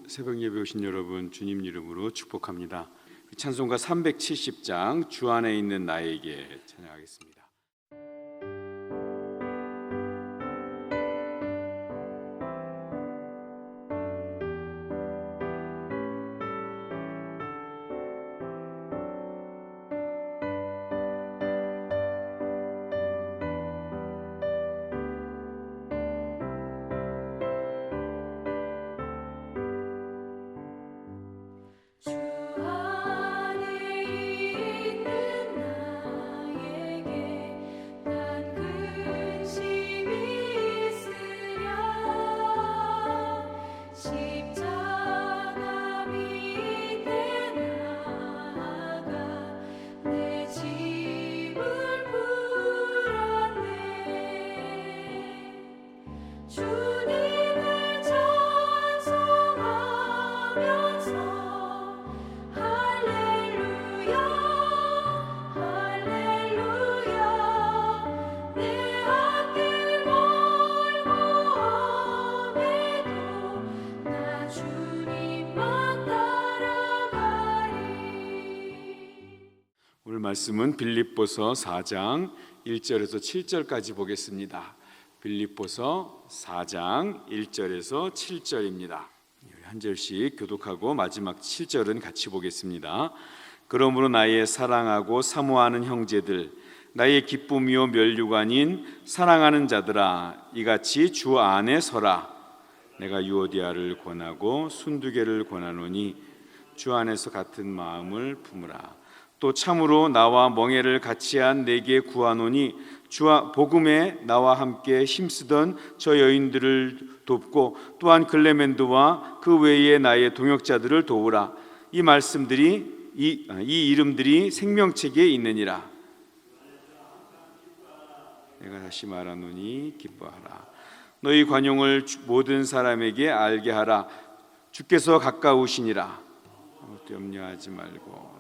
새벽 예배 오신 여러분 주님 이름으로 축복합니다. 찬송가 370장 주 안에 있는 나에게 찬양하겠습니다. 오늘 말씀은 빌립보서 4장 1절에서 7절까지 보겠습니다. 빌립보서 4장 1절에서 7절입니다. 한 절씩 교독하고 마지막 7절은 같이 보겠습니다. 그러므로 나의 사랑하고 사모하는 형제들, 나의 기쁨이요 면류관인 사랑하는 자들아, 이같이 주 안에 서라. 내가 유오디아를 권하고 순두개를 권하노니 주 안에서 같은 마음을 품으라. 또 참으로 나와 멍에를 같이한 내게 구하노니 주와 복음에 나와 함께 힘쓰던 저 여인들을 돕고 또한 클레멘드와 그 외에 나의 동역자들을 도우라. 이 말씀들이 이 이름들이 생명책에 있느니라. 내가 다시 말하노니 기뻐하라. 너희 관용을 모든 사람에게 알게 하라. 주께서 가까우시니라. 아무것도 염려하지 말고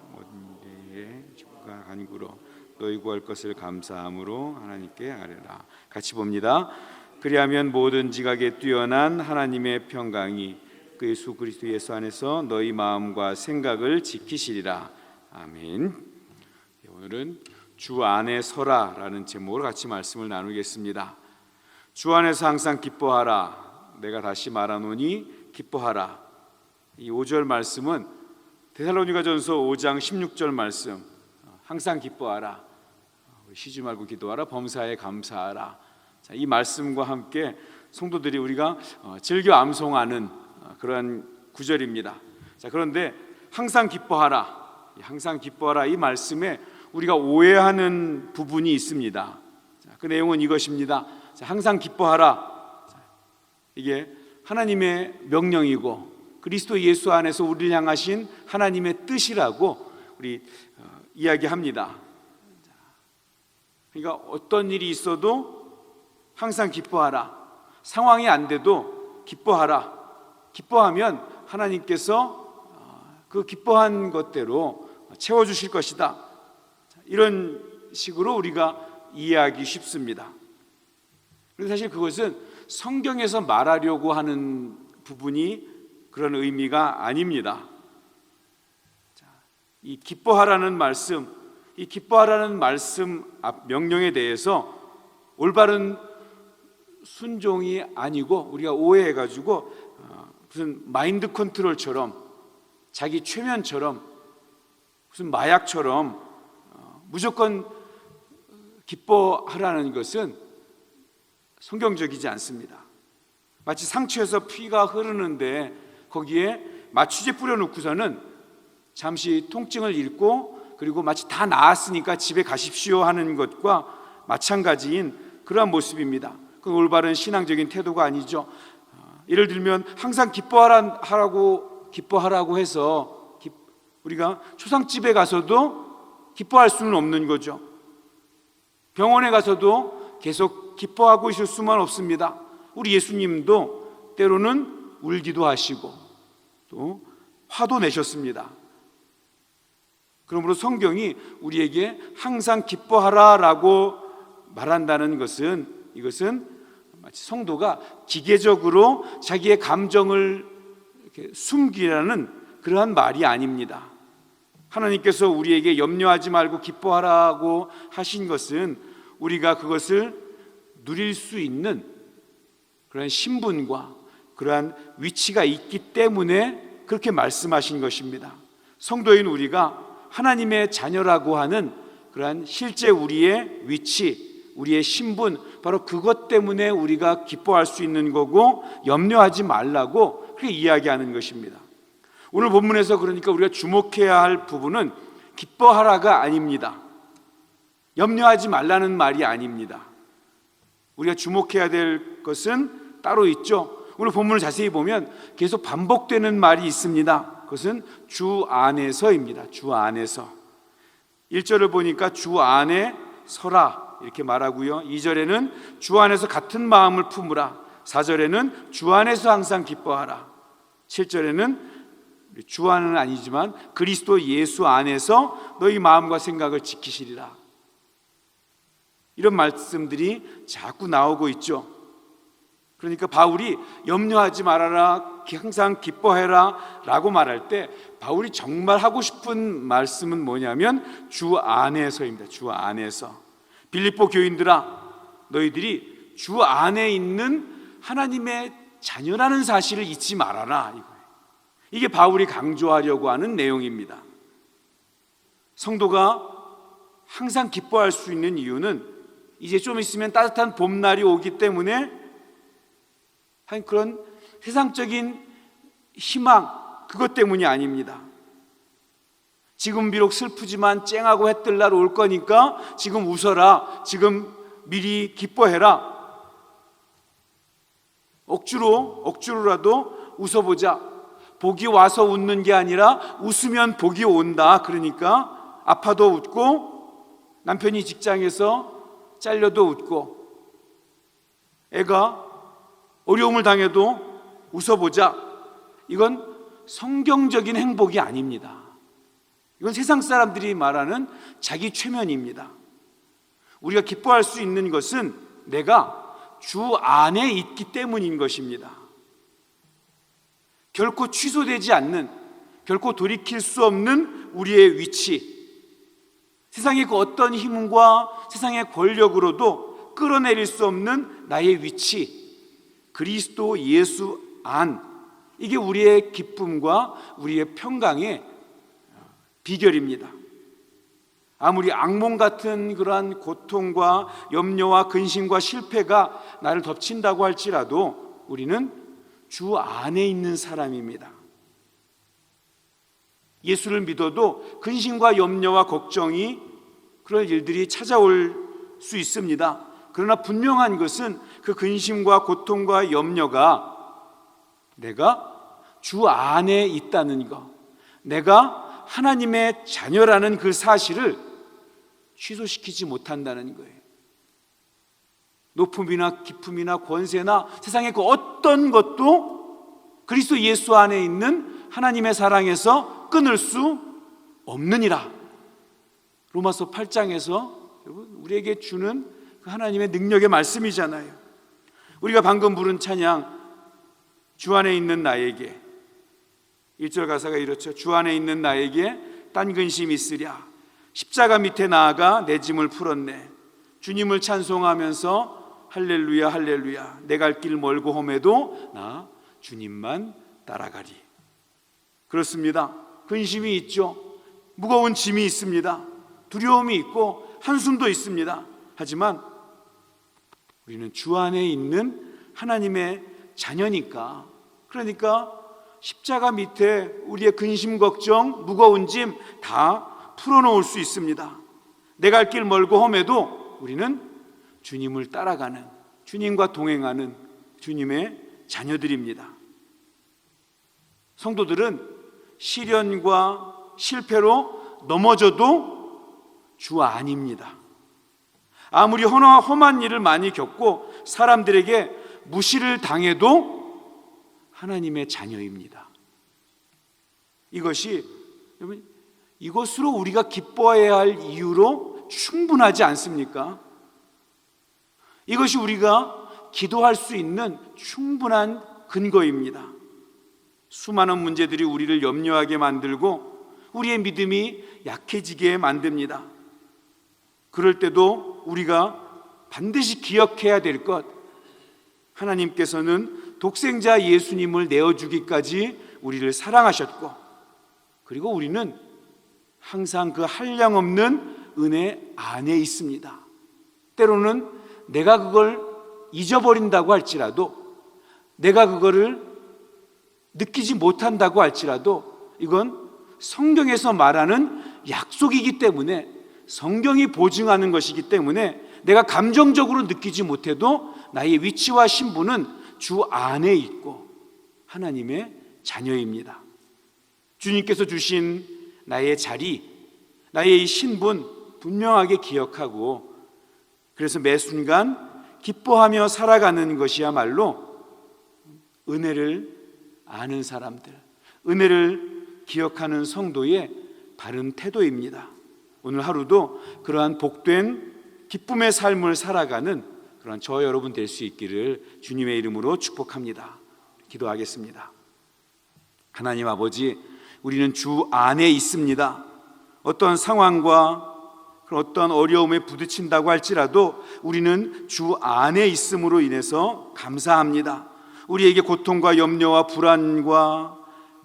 주가 간구로 너희 구할 것을 감사함으로 하나님께 아뢰라. 같이 봅니다. 그리하면 모든 지각에 뛰어난 하나님의 평강이 그 예수 그리스도 예수 안에서 너희 마음과 생각을 지키시리라. 아멘. 오늘은 주 안에 서라라는 제목으로 같이 말씀을 나누겠습니다. 주 안에서 항상 기뻐하라. 내가 다시 말하노니 기뻐하라. 이 5절 말씀은 데살로니가전서 5장 16절 말씀, 항상 기뻐하라, 쉬지 말고 기도하라, 범사에 감사하라. 자, 이 말씀과 함께 성도들이 우리가 즐겨 암송하는 그러한 구절입니다. 자, 그런데 항상 기뻐하라, 항상 기뻐하라 이 말씀에 우리가 오해하는 부분이 있습니다. 자, 그 내용은 이것입니다. 자, 항상 기뻐하라, 자, 이게 하나님의 명령이고 그리스도 예수 안에서 우리를 향하신 하나님의 뜻이라고 우리 이야기합니다. 그러니까 어떤 일이 있어도 항상 기뻐하라. 상황이 안 돼도 기뻐하라. 기뻐하면 하나님께서 그 기뻐한 것대로 채워주실 것이다. 이런 식으로 우리가 이해하기 쉽습니다. 그런데 사실 그것은 성경에서 말하려고 하는 부분이 그런 의미가 아닙니다. 이 기뻐하라는 말씀, 이 기뻐하라는 말씀 앞 명령에 대해서 올바른 순종이 아니고 우리가 오해해가지고 무슨 마인드 컨트롤처럼 자기 최면처럼 무슨 마약처럼 무조건 기뻐하라는 것은 성경적이지 않습니다. 마치 상처에서 피가 흐르는데 거기에 마취제 뿌려놓고서는 잠시 통증을 잃고 그리고 마치 다 나았으니까 집에 가십시오 하는 것과 마찬가지인 그러한 모습입니다. 그건 올바른 신앙적인 태도가 아니죠. 예를 들면 항상 기뻐하라고 해서 우리가 초상집에 가서도 기뻐할 수는 없는 거죠. 병원에 가서도 계속 기뻐하고 있을 수만 없습니다. 우리 예수님도 때로는 울기도 하시고 또 화도 내셨습니다. 그러므로 성경이 우리에게 항상 기뻐하라라고 말한다는 것은 이것은 마치 성도가 기계적으로 자기의 감정을 숨기라는 그러한 말이 아닙니다. 하나님께서 우리에게 염려하지 말고 기뻐하라고 하신 것은 우리가 그것을 누릴 수 있는 그런 신분과 그러한 위치가 있기 때문에 그렇게 말씀하신 것입니다. 성도인 우리가 하나님의 자녀라고 하는 그러한 실제 우리의 위치, 우리의 신분, 바로 그것 때문에 우리가 기뻐할 수 있는 거고 염려하지 말라고 그렇게 이야기하는 것입니다. 오늘 본문에서 그러니까 우리가 주목해야 할 부분은 기뻐하라가 아닙니다. 염려하지 말라는 말이 아닙니다. 우리가 주목해야 될 것은 따로 있죠. 오늘 본문을 자세히 보면 계속 반복되는 말이 있습니다. 그것은 주 안에서입니다. 주 안에서. 1절을 보니까 주 안에 서라 이렇게 말하고요. 2절에는 주 안에서 같은 마음을 품으라. 4절에는 주 안에서 항상 기뻐하라. 7절에는 주 안은 아니지만 그리스도 예수 안에서 너희 마음과 생각을 지키시리라. 이런 말씀들이 자꾸 나오고 있죠. 그러니까 바울이 염려하지 말아라, 항상 기뻐해라 라고 말할 때 바울이 정말 하고 싶은 말씀은 뭐냐면 주 안에서입니다. 주 안에서. 빌립보 교인들아, 너희들이 주 안에 있는 하나님의 자녀라는 사실을 잊지 말아라, 이거예요. 이게 바울이 강조하려고 하는 내용입니다. 성도가 항상 기뻐할 수 있는 이유는 이제 좀 있으면 따뜻한 봄날이 오기 때문에 한 그런 세상적인 희망, 그것 때문이 아닙니다. 지금 비록 슬프지만 쨍하고 해 뜰 날 올 거니까 지금 웃어라, 지금 미리 기뻐해라, 억지로라도 웃어보자. 복이 와서 웃는 게 아니라 웃으면 복이 온다. 그러니까 아파도 웃고, 남편이 직장에서 잘려도 웃고, 애가 어려움을 당해도 웃어보자. 이건 성경적인 행복이 아닙니다. 이건 세상 사람들이 말하는 자기 최면입니다. 우리가 기뻐할 수 있는 것은 내가 주 안에 있기 때문인 것입니다. 결코 취소되지 않는, 결코 돌이킬 수 없는 우리의 위치, 세상의 그 어떤 힘과 세상의 권력으로도 끌어내릴 수 없는 나의 위치, 그리스도 예수 안, 이게 우리의 기쁨과 우리의 평강의 비결입니다. 아무리 악몽 같은 그러한 고통과 염려와 근심과 실패가 나를 덮친다고 할지라도 우리는 주 안에 있는 사람입니다. 예수를 믿어도 근심과 염려와 걱정이, 그런 일들이 찾아올 수 있습니다. 그러나 분명한 것은 그 근심과 고통과 염려가 내가 주 안에 있다는 것, 내가 하나님의 자녀라는 그 사실을 취소시키지 못한다는 거예요. 높음이나 기쁨이나 권세나 세상의 그 어떤 것도 그리스도 예수 안에 있는 하나님의 사랑에서 끊을 수 없느니라. 로마서 8장에서 우리에게 주는 그 하나님의 능력의 말씀이잖아요. 우리가 방금 부른 찬양, 주 안에 있는 나에게, 1절 가사가 이렇죠. 주 안에 있는 나에게 딴 근심 있으랴. 십자가 밑에 나아가 내 짐을 풀었네. 주님을 찬송하면서 할렐루야 할렐루야, 내 갈 길 멀고 험해도 나 주님만 따라가리. 그렇습니다. 근심이 있죠. 무거운 짐이 있습니다. 두려움이 있고 한숨도 있습니다. 하지만 우리는 주 안에 있는 하나님의 자녀니까, 그러니까 십자가 밑에 우리의 근심, 걱정, 무거운 짐 다 풀어놓을 수 있습니다. 내 갈 길 멀고 험해도 우리는 주님을 따라가는, 주님과 동행하는 주님의 자녀들입니다. 성도들은 시련과 실패로 넘어져도 주 안입니다. 아무리 험한 일을 많이 겪고 사람들에게 무시를 당해도 하나님의 자녀입니다. 이것이 여러분, 이것으로 우리가 기뻐해야 할 이유로 충분하지 않습니까? 이것이 우리가 기도할 수 있는 충분한 근거입니다. 수많은 문제들이 우리를 염려하게 만들고 우리의 믿음이 약해지게 만듭니다. 그럴 때도 우리가 반드시 기억해야 될 것, 하나님께서는 독생자 예수님을 내어주기까지 우리를 사랑하셨고, 그리고 우리는 항상 그 한량없는 은혜 안에 있습니다. 때로는 내가 그걸 잊어버린다고 할지라도, 내가 그거를 느끼지 못한다고 할지라도, 이건 성경에서 말하는 약속이기 때문에, 성경이 보증하는 것이기 때문에 내가 감정적으로 느끼지 못해도 나의 위치와 신분은 주 안에 있고 하나님의 자녀입니다. 주님께서 주신 나의 자리, 나의 신분 분명하게 기억하고, 그래서 매 순간 기뻐하며 살아가는 것이야말로 은혜를 아는 사람들, 은혜를 기억하는 성도의 바른 태도입니다. 오늘 하루도 그러한 복된 기쁨의 삶을 살아가는 그러한 저 여러분 될 수 있기를 주님의 이름으로 축복합니다. 기도하겠습니다. 하나님 아버지, 우리는 주 안에 있습니다. 어떤 상황과 어떤 어려움에 부딪힌다고 할지라도 우리는 주 안에 있음으로 인해서 감사합니다. 우리에게 고통과 염려와 불안과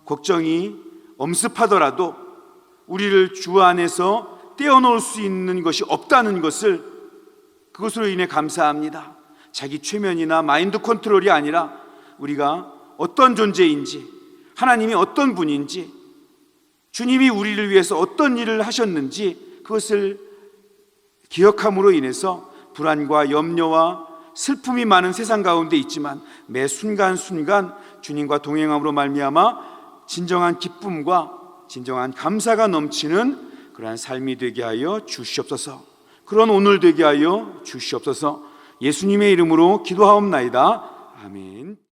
걱정이 엄습하더라도 우리를 주 안에서 떼어놓을 수 있는 것이 없다는 것을, 그것으로 인해 감사합니다. 자기 최면이나 마인드 컨트롤이 아니라 우리가 어떤 존재인지, 하나님이 어떤 분인지, 주님이 우리를 위해서 어떤 일을 하셨는지 그것을 기억함으로 인해서 불안과 염려와 슬픔이 많은 세상 가운데 있지만 매 순간순간 주님과 동행함으로 말미암아 진정한 기쁨과 진정한 감사가 넘치는 그러한 삶이 되게 하여 주시옵소서. 그런 오늘 되게 하여 주시옵소서. 예수님의 이름으로 기도하옵나이다. 아멘.